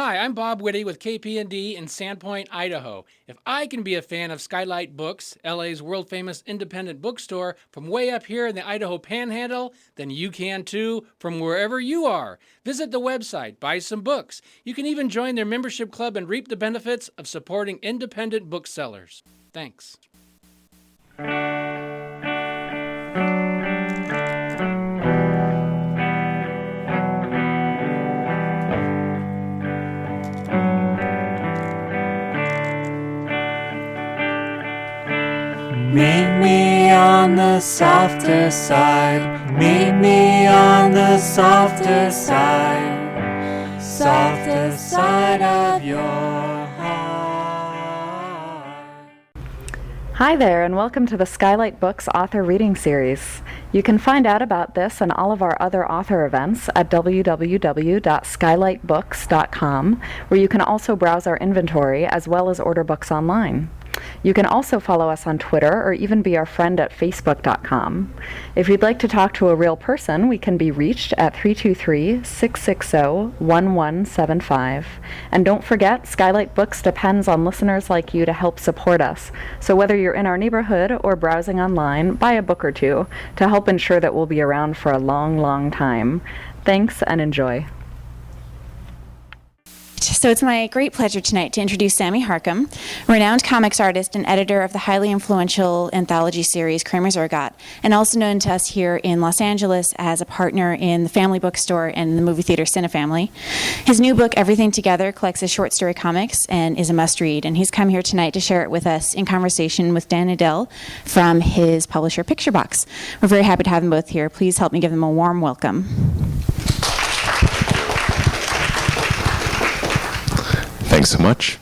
Hi, I'm Bob Whitty with KPND in Sandpoint, Idaho. If I can be a fan of Skylight Books, LA's world-famous independent bookstore, from way up here in the Idaho Panhandle, then you can too from wherever you are. Visit the website, buy some books. You can even join their membership club and reap the benefits of supporting independent booksellers. Thanks. Meet me on the softer side. Meet me on the softer side. Softer side of your heart. Hi there, and welcome to the Skylight Books Author Reading Series. You can find out about this and all of our other author events at www.skylightbooks.com, where you can also browse our inventory as well as order books online. You can also follow us on Twitter or even be our friend at facebook.com. If you'd like to talk to a real person, we can be reached at 323-660-1175. And don't forget, Skylight Books depends on listeners like you to help support us. So whether you're in our neighborhood or browsing online, buy a book or two to help ensure that we'll be around for a long, long time. Thanks and enjoy. So it's my great pleasure tonight to introduce Sammy Harcum, renowned comics artist and editor of the highly influential anthology series Kramer's Ergot, and also known to us here in Los Angeles as a partner in the Family Bookstore and the movie theater Cinefamily. His new book, Everything Together, collects his short story comics and is a must-read, and he's come here tonight to share it with us in conversation with Dan Adell from his publisher Picture Box. We're very happy to have them both here. Please help me give them a warm welcome. Thanks so much.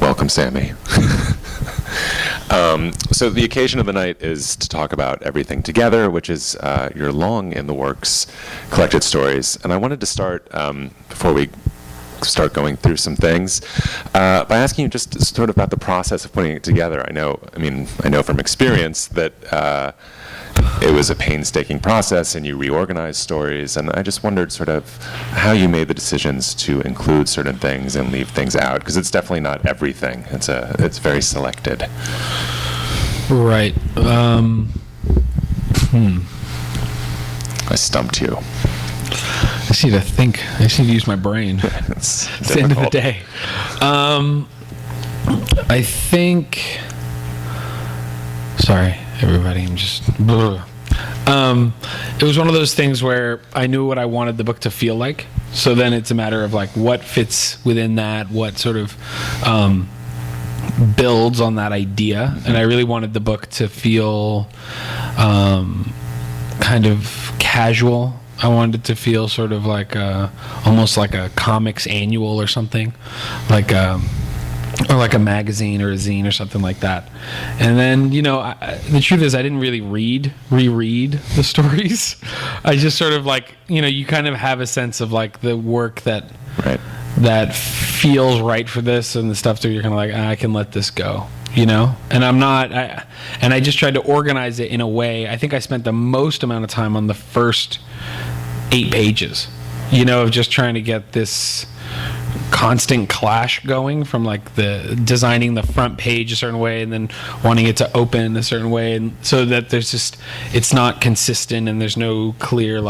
Welcome, Sammy. So the occasion of the night is to talk about Everything Together, which is your long in the works collected stories. And I wanted to start, before we start going through some things, by asking you just sort of about the process of putting it together. I know from experience that it was a painstaking process and you reorganized stories, and I just wondered sort of how you made the decisions to include certain things and leave things out, because it's definitely not everything. It's very selected. Right. I stumped you. I just need to think. I just need to use my brain. It's the end of the day. I think... Sorry, everybody. I'm just... it was one of those things where I knew what I wanted the book to feel like. So then it's a matter of like what fits within that, what sort of builds on that idea. And I really wanted the book to feel kind of casual. I wanted it to feel sort of like almost like a comics annual or something, or like a magazine or a zine or something like that. And then, the truth is I didn't really reread the stories. I just sort of you kind of have a sense of like the work that feels right for this, and the stuff that you're kind of like, I can let this go. And I just tried to organize it in a way. I think I spent the most amount of time on the first 8 pages, of just trying to get this constant clash going from like the designing the front page a certain way and then wanting it to open a certain way, and so that there's just, it's not consistent and there's no clear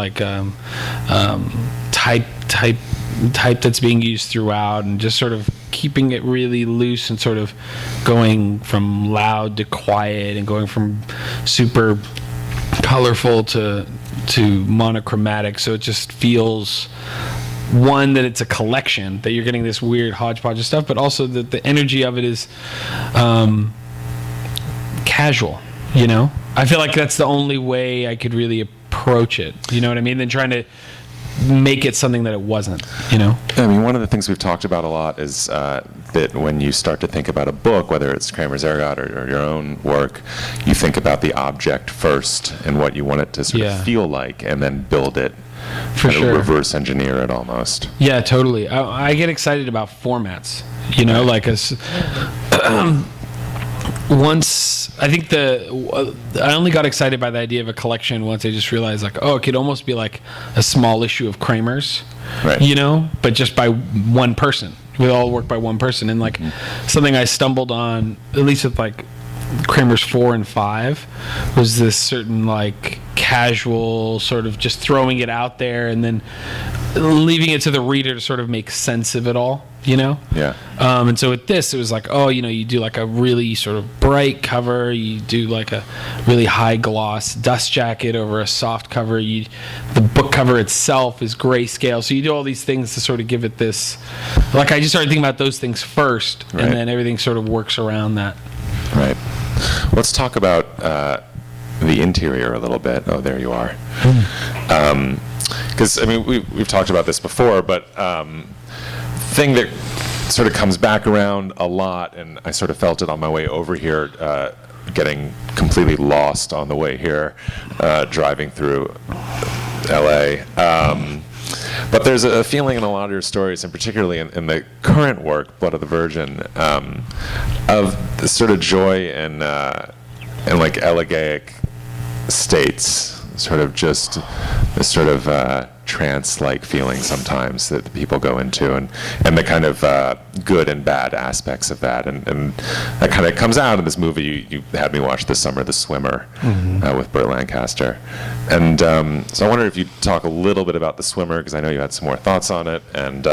type that's being used throughout, and just sort of keeping it really loose and sort of going from loud to quiet and going from super colorful to monochromatic, so it just feels, one, that it's a collection, that you're getting this weird hodgepodge of stuff, but also that the energy of it is casual. I feel like that's the only way I could really approach it, you know what I mean, than trying to make it something that it wasn't. I mean, one of the things we've talked about a lot is that when you start to think about a book, whether it's Kramer's Ergot or your own work, you think about the object first and what you want it to sort of feel like, and then build it. For sure. Reverse engineer it almost. Yeah, totally. I get excited about formats, once I think I only got excited by the idea of a collection once I just realized, like, oh, it could almost be like a small issue of Kramer's, Right. you know, but just by one person. We all work by one person. And like something I stumbled on, at least with like Kramer's 4 and 5, was this certain like casual sort of just throwing it out there and then leaving it to the reader to sort of make sense of it all, you know? Yeah. And so with this, it was like, oh, you know, you do like a really sort of bright cover, you do like a really high gloss dust jacket over a soft cover. The book cover itself is grayscale, so you do all these things to sort of give it this. Like I just started thinking about those things first, Right. and then everything sort of works around that. Right. Let's talk about the interior a little bit. Oh, there you are. Because I mean, we've talked about this before, but thing that sort of comes back around a lot, and I sort of felt it on my way over here, getting completely lost on the way here, driving through LA. But there's a feeling in a lot of your stories, and particularly in the current work, Blood of the Virgin, of the sort of joy and like elegiac states, sort of just this sort of trance-like feeling sometimes that people go into, and the kind of good and bad aspects of that, and that kind of comes out in this movie you had me watch this summer, The Swimmer, with Burt Lancaster. And so I wonder if you'd talk a little bit about The Swimmer, because I know you had some more thoughts on it, and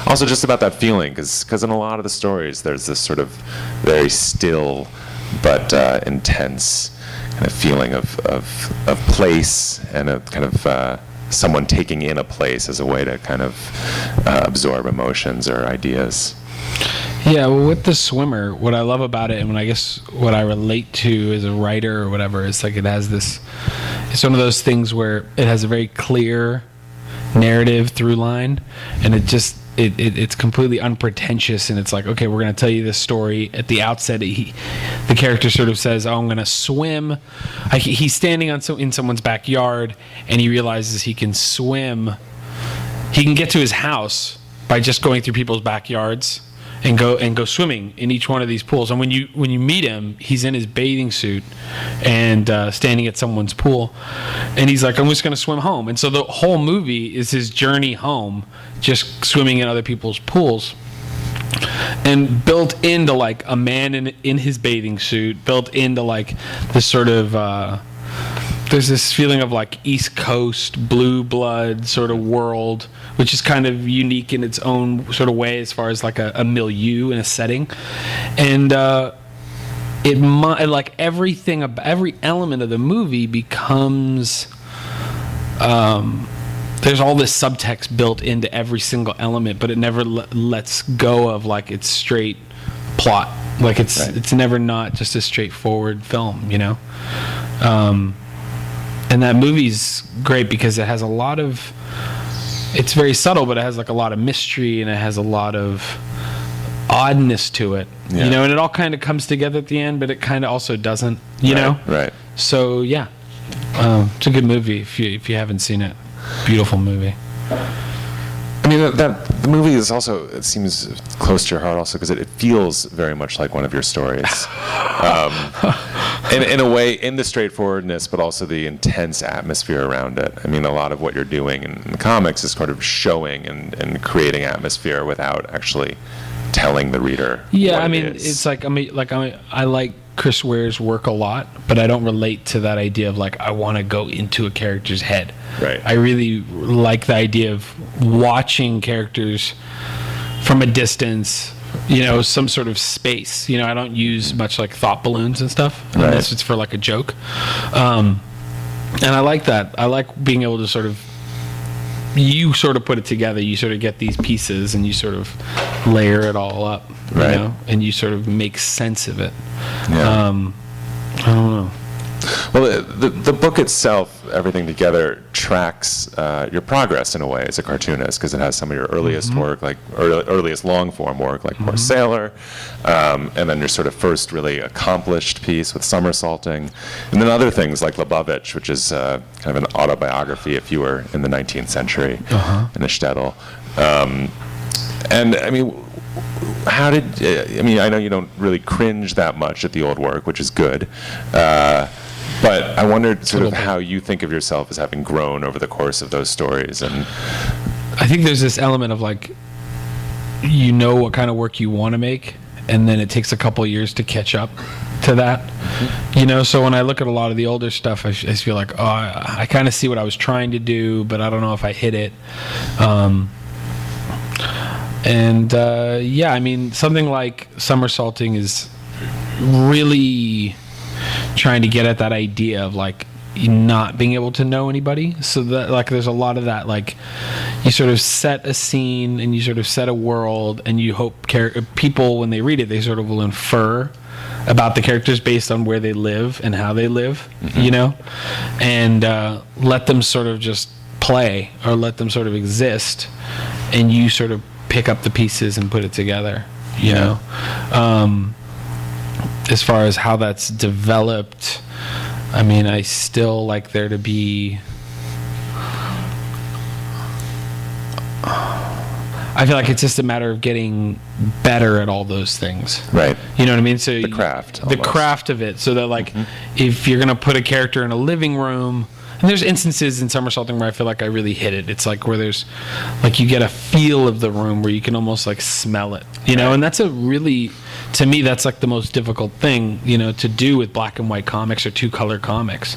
also just about that feeling, because in a lot of the stories there's this sort of very still but intense kind of feeling of place, and a kind of someone taking in a place as a way to kind of absorb emotions or ideas. Yeah, well, with The Swimmer, what I love about it, and what I relate to as a writer or whatever, is like it's one of those things where it has a very clear narrative through line, and it's completely unpretentious, and it's like, okay, we're going to tell you this story at the outset. The character sort of says, oh, I'm going to swim. He's standing in someone's backyard, and he realizes he can swim. He can get to his house by just going through people's backyards and go swimming in each one of these pools. And when you meet him, he's in his bathing suit and standing at someone's pool, and he's like, I'm just going to swim home. And so the whole movie is his journey home, just swimming in other people's pools. And built into like a man in his bathing suit, built into like this sort of there's this feeling of like East Coast blue blood sort of world, which is kind of unique in its own sort of way as far as like a milieu and a setting. And like everything, every element of the movie becomes there's all this subtext built into every single element, but it never lets go of like its straight plot. Like it's never not just a straightforward film, you know. And that movie's great because it has a lot of, it's very subtle, but it has like a lot of mystery, and it has a lot of oddness to it, you know, and it all kind of comes together at the end, but it kind of also doesn't, you know? Right. So yeah, it's a good movie if you haven't seen it. Beautiful movie. I mean, the movie is also, it seems close to your heart also because it feels very much like one of your stories. In a way, in the straightforwardness, but also the intense atmosphere around it. I mean, a lot of what you're doing in the comics is sort of showing and creating atmosphere without actually telling the reader. Yeah, what I mean, it is. it's like I like Chris Ware's work a lot, but I don't relate to that idea of like I want to go into a character's head. Right. I really like the idea of watching characters from a distance, you know, some sort of space. You know, I don't use much like thought balloons and stuff unless it's for like a joke. And I like that. I like being able to sort of, you sort of put it together. You sort of get these pieces and you sort of layer it all up, you know, and you sort of make sense of it. Yeah. I don't know. Well, the book itself, everything together, tracks your progress in a way as a cartoonist, because it has some of your earliest work, like earliest long-form work, like Poor Sailor, and then your sort of first really accomplished piece with Somersaulting, and then other things like Lubavitch, which is kind of an autobiography, if you were in the 19th century, in a shtetl. And I mean, how did I mean? I know you don't really cringe that much at the old work, which is good. But I wondered sort of how you think of yourself as having grown over the course of those stories. And I think there's this element of like, you know what kind of work you want to make, and then it takes a couple of years to catch up to that. You know, so when I look at a lot of the older stuff, I just feel like, oh, I kind of see what I was trying to do, but I don't know if I hit it. Yeah, I mean, something like Somersaulting is really trying to get at that idea of like not being able to know anybody. So that like there's a lot of that, like you sort of set a scene and you sort of set a world, and you hope people when they read it, they sort of will infer about the characters based on where they live and how they live, you know, and let them sort of just play, or let them sort of exist, and you sort of pick up the pieces and put it together, you know. As far as how that's developed, I mean, I still like there to be, I feel like it's just a matter of getting better at all those things. Right. You know what I mean? So the craft. The craft of it. So that like, if you're going to put a character in a living room, and there's instances in Somersaulting where I feel like I really hit it. It's like where there's, like you get a feel of the room where you can almost like smell it, you know? And that's a really, to me, that's like the most difficult thing, you know, to do with black and white comics or 2-color comics.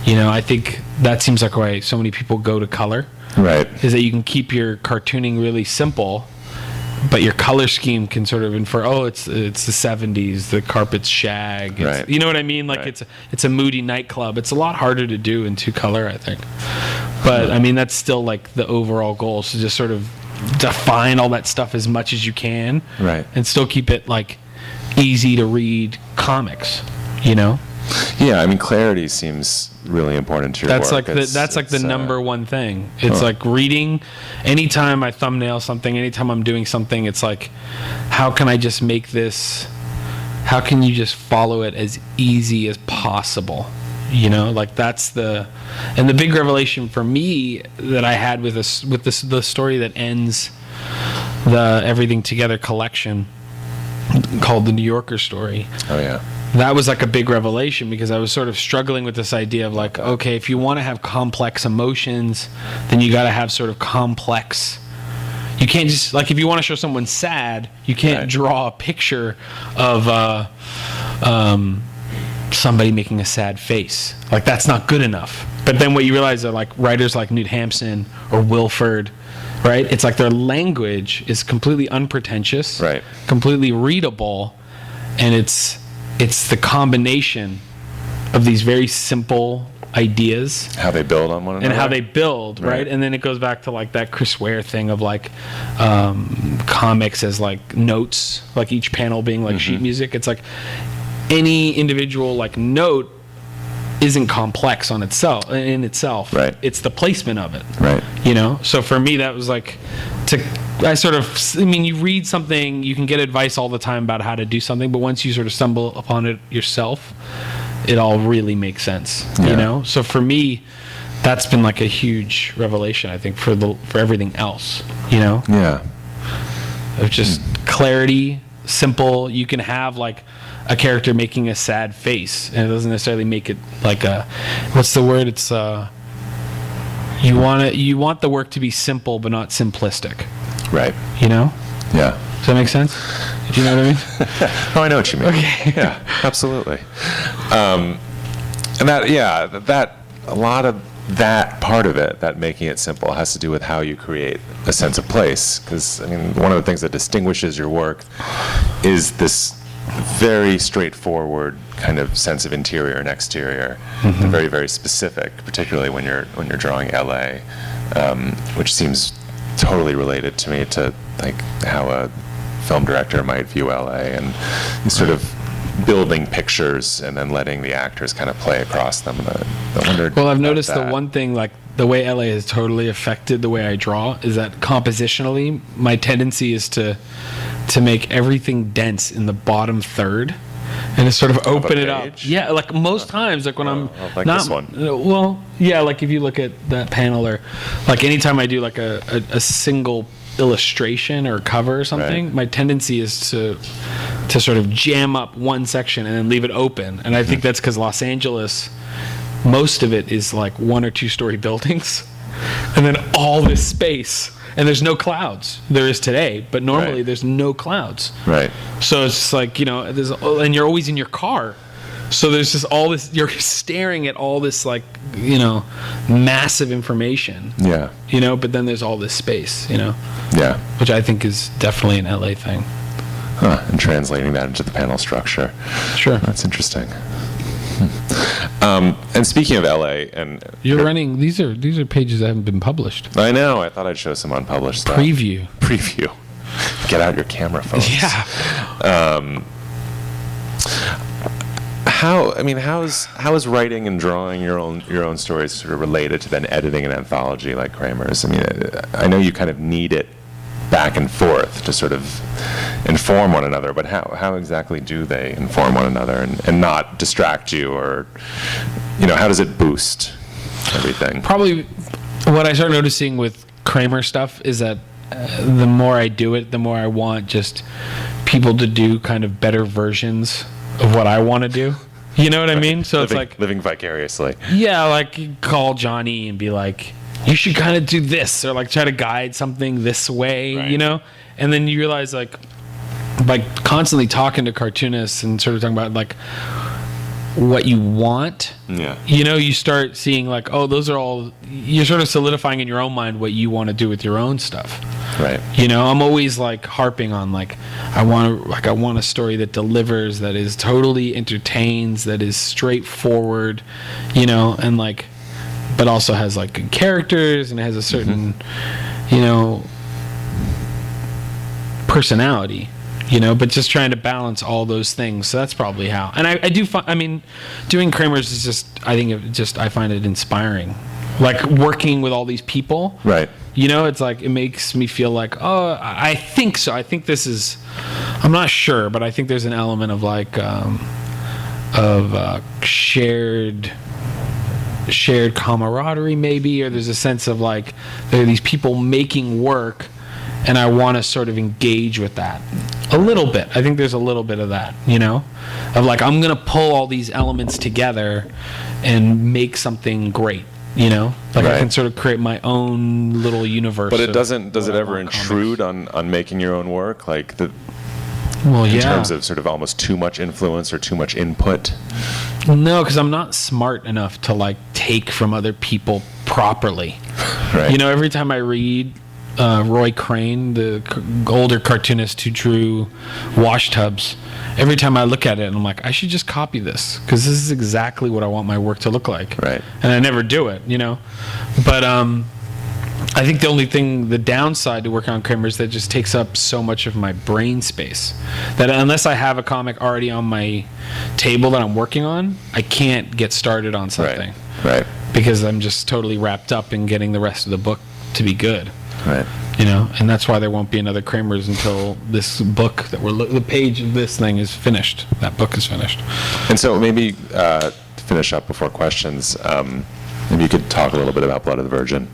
You know, I think that seems like why so many people go to color. Right. Is that you can keep your cartooning really simple, but your color scheme can sort of infer, oh, it's the 70s, the carpet's shag. Right. You know what I mean? Like it's a moody nightclub. It's a lot harder to do in 2-color, I think. But I mean, that's still like the overall goal, is to just sort of define all that stuff as much as you can. Right. And still keep it like easy to read comics, you know? Yeah, I mean, clarity seems really important to your That's work. like that's like the number one thing. It's like reading. Anytime I thumbnail something, anytime I'm doing something, it's like, how can I just make this? How can you just follow it as easy as possible? You know, like that's the big revelation for me that I had with the story that ends the Everything Together collection called The New Yorker Story. Oh yeah. That was like a big revelation, because I was sort of struggling with this idea of like, okay, if you want to have complex emotions, then you got to have sort of complex. You can't just, like, if you want to show someone sad, you can't draw a picture of somebody making a sad face. Like, that's not good enough. But then what you realize are like writers like Knut Hamsun or Wilford, right? It's like their language is completely unpretentious, right, completely readable, and it's the combination of these very simple ideas, how they build on one another, and how they build, right? And then it goes back to like that Chris Ware thing of like comics as like notes, like each panel being like sheet music. It's like any individual like note isn't complex on itself, in itself. Right. It's the placement of it. Right. You know? So for me, that was like, I mean, you read something, you can get advice all the time about how to do something, but once you sort of stumble upon it yourself, it all really makes sense, you know? So for me, that's been like a huge revelation, I think, for everything else, you know? Yeah. Of just clarity, simple. You can have like a character making a sad face, and it doesn't necessarily make it like a, what's the word? It's you want the work to be simple but not simplistic. Right. You know? Yeah. Does that make sense? Do you know what I mean? Oh, I know what you mean. Okay. Yeah, absolutely. And that a lot of that part of it, that making it simple, has to do with how you create a sense of place. Because, I mean, one of the things that distinguishes your work is this very straightforward kind of sense of interior and exterior, and very, very specific, particularly when you're drawing LA, which seems totally related to me to like how a film director might view LA, and sort of building pictures and then letting the actors kind of play across them. I wondered. Well, I've noticed that. the one thing, like the way LA has totally affected the way I draw, is that compositionally, my tendency is to make everything dense in the bottom third, and to sort of open it up. Yeah, like most times, like when I'm like not this one. Well, yeah, like if you look at that panel, or like anytime I do like a single illustration or cover or something, Right. my tendency is to sort of jam up one section and then leave it open. And I think that's because Los Angeles, most of it is like 1 or 2 story buildings, and then all this space, and there's no clouds. There is today, but normally Right. there's no clouds. Right. So it's just like, and you're always in your car. So there's just all this, you're staring at all this like, massive information, Yeah. but then there's all this space, Yeah. which I think is definitely an LA thing. Huh. And translating that into the panel structure. Sure. That's interesting. And speaking of LA, and You're running, these are pages that haven't been published. I know, I thought I'd show some unpublished stuff. Preview. Preview. Get out your camera phones. Yeah. How is writing and drawing your own stories sort of related to then editing an anthology like Kramer's? I mean, I know you kind of need it back and forth to sort of inform one another, but how exactly do they inform one another and not distract you, or how does it boost everything? Probably what I start noticing with Kramer stuff is that the more I do it, the more I want just people to do kind of better versions of what I want to do. You know what I mean? So it's like living vicariously. Yeah, like call Johnny and be like, you should kind of do this, or like try to guide something this way, Right. And then you realize like by constantly talking to cartoonists and sort of talking about like what you want, Yeah. you start seeing like, oh, those are all, you're sort of solidifying in your own mind what you want to do with your own stuff. Right. I'm always like harping on like I want a story that delivers, that is totally entertains, that is straightforward, and like, but also has like good characters and has a certain, personality, but just trying to balance all those things. So that's probably how. And I do find, doing Kramer's is just, I find it inspiring. Like working with all these people. Right. It's like, it makes me feel like, oh, I think so. I think this is, I'm not sure, but I think there's an element of like, shared camaraderie maybe, or there's a sense of like, there are these people making work and I want to sort of engage with that a little bit. I think there's a little bit of that, of like, I'm going to pull all these elements together and make something great. Like Right. I can sort of create my own little universe. But it of doesn't. Does it what I ever want intrude on making your own work, like Well, in yeah. terms of sort of almost too much influence or too much input? No, because I'm not smart enough to like take from other people properly. Right. Every time I read Roy Crane, the older cartoonist who drew Wash Tubs, every time I look at it and I'm like, I should just copy this because this is exactly what I want my work to look like. Right. And I never do it, But I think the downside to working on Kramer is that it just takes up so much of my brain space that unless I have a comic already on my table that I'm working on, I can't get started on something. Right. Because I'm just totally wrapped up in getting the rest of the book to be good. Right. And that's why there won't be another Kramer's until this book the page of this thing is finished. That book is finished. And so maybe to finish up before questions, maybe you could talk a little bit about Blood of the Virgin.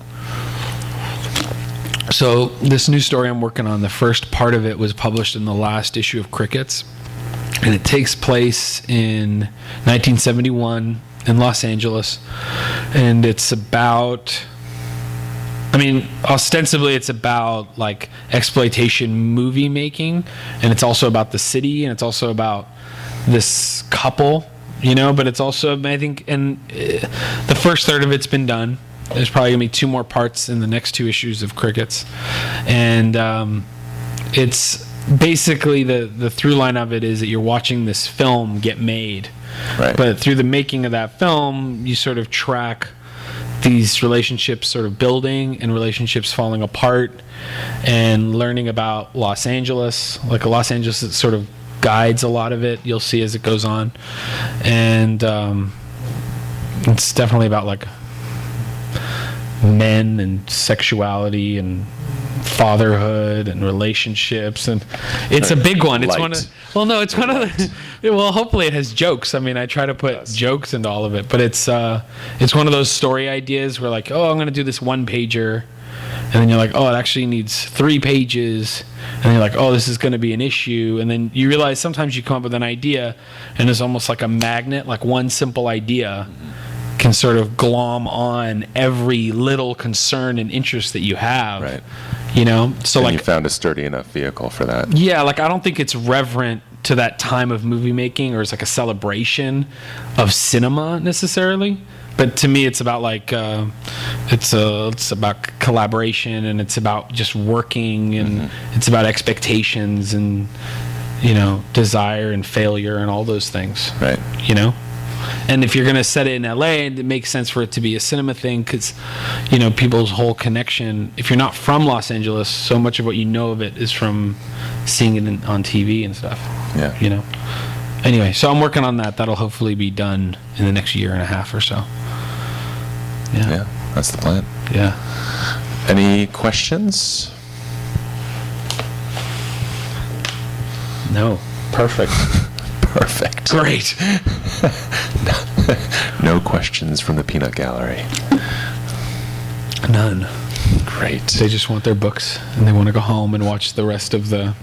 So this new story I'm working on, the first part of it was published in the last issue of Crickets, and it takes place in 1971 in Los Angeles, and it's about, ostensibly it's about like exploitation movie making, and it's also about the city, and it's also about this couple, but it's also, I think, and the first third of it's been done. There's probably gonna be 2 more parts in the next 2 issues of Crickets, and it's basically the through line of it is that you're watching this film get made, Right. but through the making of that film, you sort of track these relationships sort of building and relationships falling apart, and learning about Los Angeles. Like Los Angeles, it sort of guides a lot of it. You'll see as it goes on, and it's definitely about like men and sexuality and fatherhood and relationships, and it's a big one. It's Light. one of one of the hopefully it has jokes. I try to put jokes into all of it, but it's one of those story ideas where like, oh, I'm going to do this one pager and then you're like, oh, it actually needs 3 pages, and then you're like, oh, this is going to be an issue, and then you realize sometimes you come up with an idea, and it's almost like a magnet, like one simple idea can sort of glom on every little concern and interest that you have. Right. You know, so And like you found a sturdy enough vehicle for that. yeah, like I don't think it's reverent to that time of movie making, or it's like a celebration of cinema necessarily. But to me, it's about like it's about collaboration, and it's about just working, and it's about expectations, and desire and failure and all those things. Right. And if you're going to set it in LA, it makes sense for it to be a cinema thing, because people's whole connection, if you're not from Los Angeles, so much of what you know of it is from seeing it on TV and stuff. Yeah. Anyway, so I'm working on that. That'll hopefully be done in the next year and a half or so. Yeah, that's the plan. Yeah. Any questions? No. Perfect. Perfect. Great. No questions from the Peanut Gallery. None. Great. They just want their books, and they want to go home and watch the rest of the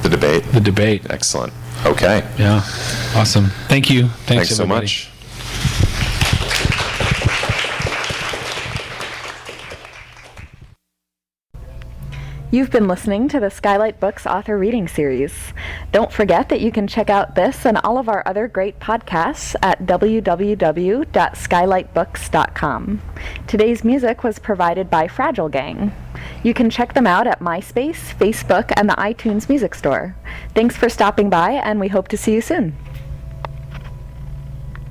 debate. debate. Excellent. Okay. Yeah. Awesome. Thank you. Thanks so everybody. much. You've been listening to the Skylight Books author reading series. Don't forget that you can check out this and all of our other great podcasts at www.skylightbooks.com. Today's music was provided by Fragile Gang. You can check them out at MySpace, Facebook, and the iTunes Music Store. Thanks for stopping by, and we hope to see you soon.